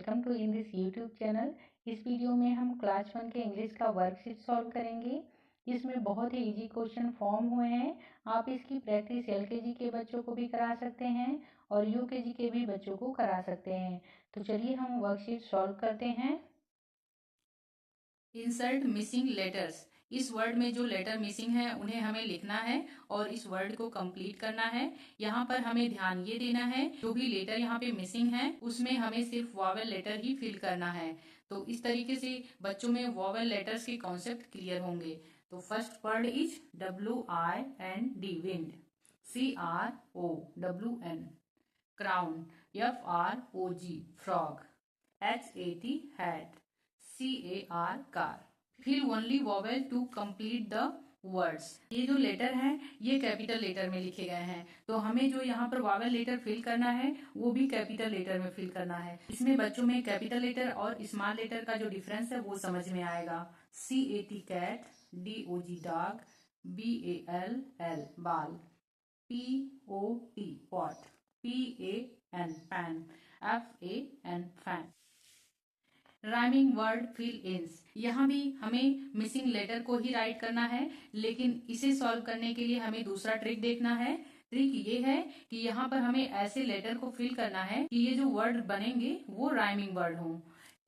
Welcome to in this YouTube channel. इस video में हम क्लास 1 के इंग्लिश का वर्कशीट सॉल्व करेंगे। इसमें बहुत ही इजी क्वेश्चन फॉर्म हुए हैं। आप इसकी प्रैक्टिस एलकेजी के बच्चों को भी करा सकते हैं और यूकेजी के भी बच्चों को करा सकते हैं। तो चलिए हम वर्कशीट सॉल्व करते हैं। Insert missing letters. इस वर्ड में जो लेटर मिसिंग है उन्हें हमें लिखना है और इस वर्ड को कंप्लीट करना है। यहाँ पर हमें ध्यान ये देना है जो भी लेटर यहाँ पे मिसिंग है उसमें हमें सिर्फ वॉवेल लेटर ही फिल करना है। तो इस तरीके से बच्चों में वॉवेल लेटर्स के कॉन्सेप्ट क्लियर होंगे। तो first word is WIND wind, CROWN crown, FROG frog, HAT hat, CAR car. Fill only vowel to complete the words. ये जो लेटर हैं ये कैपिटल लेटर में लिखे गए हैं, तो हमें जो यहाँ पर वॉवेल लेटर फिल करना है वो भी कैपिटल लेटर में फिल करना है। इसमें बच्चों में कैपिटल लेटर और स्मॉल लेटर का जो डिफरेंस है वो समझ में आएगा। CAT cat, DOG dog, BALL ball, POT pot, PAN pan, FAN fan. Rhyming word fill ins. यहाँ भी हमें मिसिंग लेटर को ही राइट करना है, लेकिन इसे सॉल्व करने के लिए हमें दूसरा ट्रिक देखना है। ट्रिक ये है कि यहाँ पर हमें ऐसे लेटर को फिल करना है कि ये जो वर्ड बनेंगे वो राइमिंग वर्ड हों।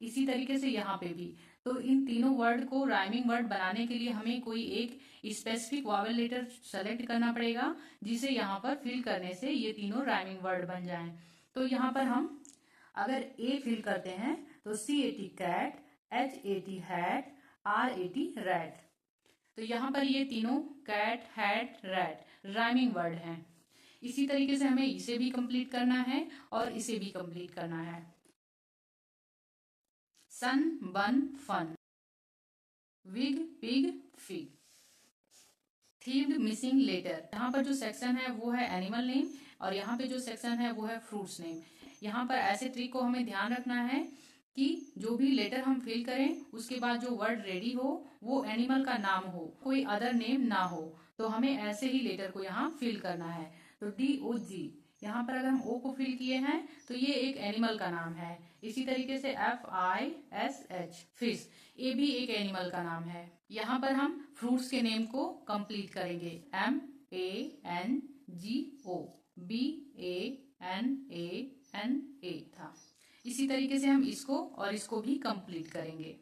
इसी तरीके से यहाँ पे भी। तो इन तीनों वर्ड को राइमिंग वर्ड बनाने के लिए हमें कोई एक स्पेसिफिक वॉवेल लेटर सेलेक्ट करना पड़ेगा जिसे यहाँ पर फिल करने से ये तीनों राइमिंग वर्ड बन जाएं। तो यहाँ पर हम अगर ए फिल करते हैं तो CAT cat, HAT hat, RAT rat. तो यहाँ पर ये तीनों cat, hat, rat rhyming word हैं। इसी तरीके से हमें इसे भी कंप्लीट करना है और इसे भी कंप्लीट करना है। Sun, bun, fun, wig, pig, fig. Thieved missing letter. यहाँ पर जो सेक्शन है वो है एनिमल नेम और यहाँ पे जो सेक्शन है वो है फ्रूट्स नेम। यहाँ पर ऐसे ट्रिक को हमें ध्यान रखना है कि जो भी लेटर हम फिल करें उसके बाद जो वर्ड रेडी हो वो एनिमल का नाम हो, कोई अदर नेम ना हो। तो हमें ऐसे ही लेटर को यहाँ फिल करना है। तो DOG, यहाँ पर अगर हम O को फिल किए हैं तो ये एक एनिमल का नाम है। इसी तरीके से FISH फिश, ये भी एक एनिमल का नाम है। यहाँ पर हम फ्रूट्स के नेम को कंप्लीट करेंगे। MANGO, BANANA था। इसी तरीके से हम इसको और इसको भी कंप्लीट करेंगे।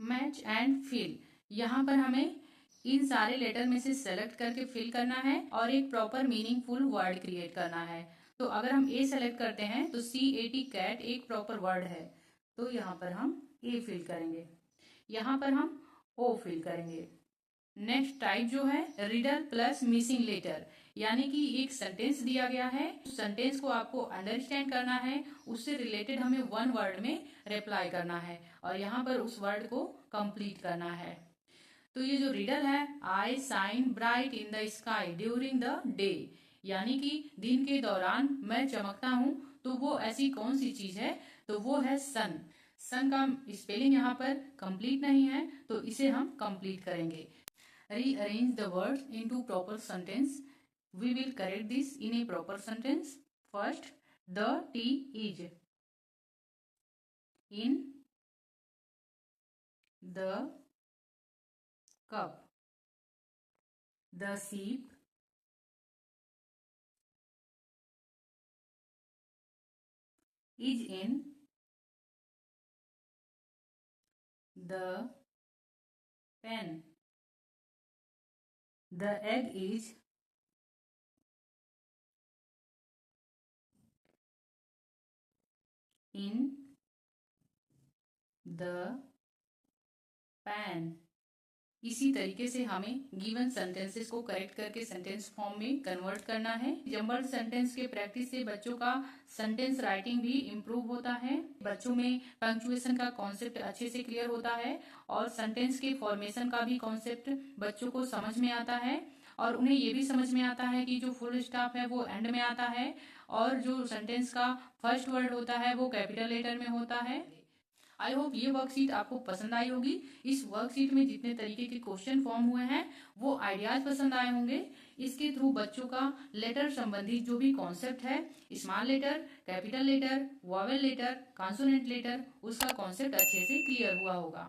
Match and fill. यहाँ पर हमें इन सारे लेटर में से सेलेक्ट करके फिल करना है और एक प्रॉपर मीनिंगफुल वर्ड क्रिएट करना है। तो अगर हम ए सेलेक्ट करते हैं तो CAT कैट एक प्रॉपर वर्ड है, तो यहाँ पर हम ए फिल करेंगे। यहाँ पर हम ओ फिल करेंगे। नेक्स्ट टाइप जो है रीडर प्लस मिसिंग लेटर, यानी कि एक सेंटेंस दिया गया है, उस सेंटेंस को आपको अंडरस्टैंड करना है, उससे रिलेटेड हमें वन वर्ड में रिप्लाई करना है और यहाँ पर उस वर्ड को कंप्लीट करना है। तो ये जो रीडर है, I shine bright in the sky during the day, यानी कि दिन के दौरान मैं चमकता हूँ, तो वो ऐसी कौन सी चीज है, तो वो है सन। सन का स्पेलिंग यहाँ पर कंप्लीट नहीं है तो इसे हम कंप्लीट करेंगे। Rearrange the words into proper sentence. We will correct this in a proper sentence. First, the tea is in the cup. The sheep is in the pen. The egg is in the pan. इसी तरीके से हमें given sentences को correct करके sentence form में convert करना है। Jumbled sentence के प्रैक्टिस से बच्चों का सेंटेंस राइटिंग भी इम्प्रूव होता है। बच्चों में पंक्चुएशन का कॉन्सेप्ट अच्छे से क्लियर होता है और सेंटेंस के फॉर्मेशन का भी कॉन्सेप्ट बच्चों को समझ में आता है और उन्हें ये भी समझ में आता है कि जो फुल स्टॉप है वो एंड में आता है और जो सेंटेंस का फर्स्ट वर्ड होता है वो कैपिटल लेटर में होता है। आई होप ये वर्कशीट आपको पसंद आई होगी। इस वर्कशीट में जितने तरीके के क्वेश्चन फॉर्म हुए हैं वो आइडियाज पसंद आए होंगे। इसके थ्रू बच्चों का लेटर संबंधित जो भी कॉन्सेप्ट है, small letter, capital letter, vowel letter, consonant letter, उसका कॉन्सेप्ट अच्छे से क्लियर हुआ होगा।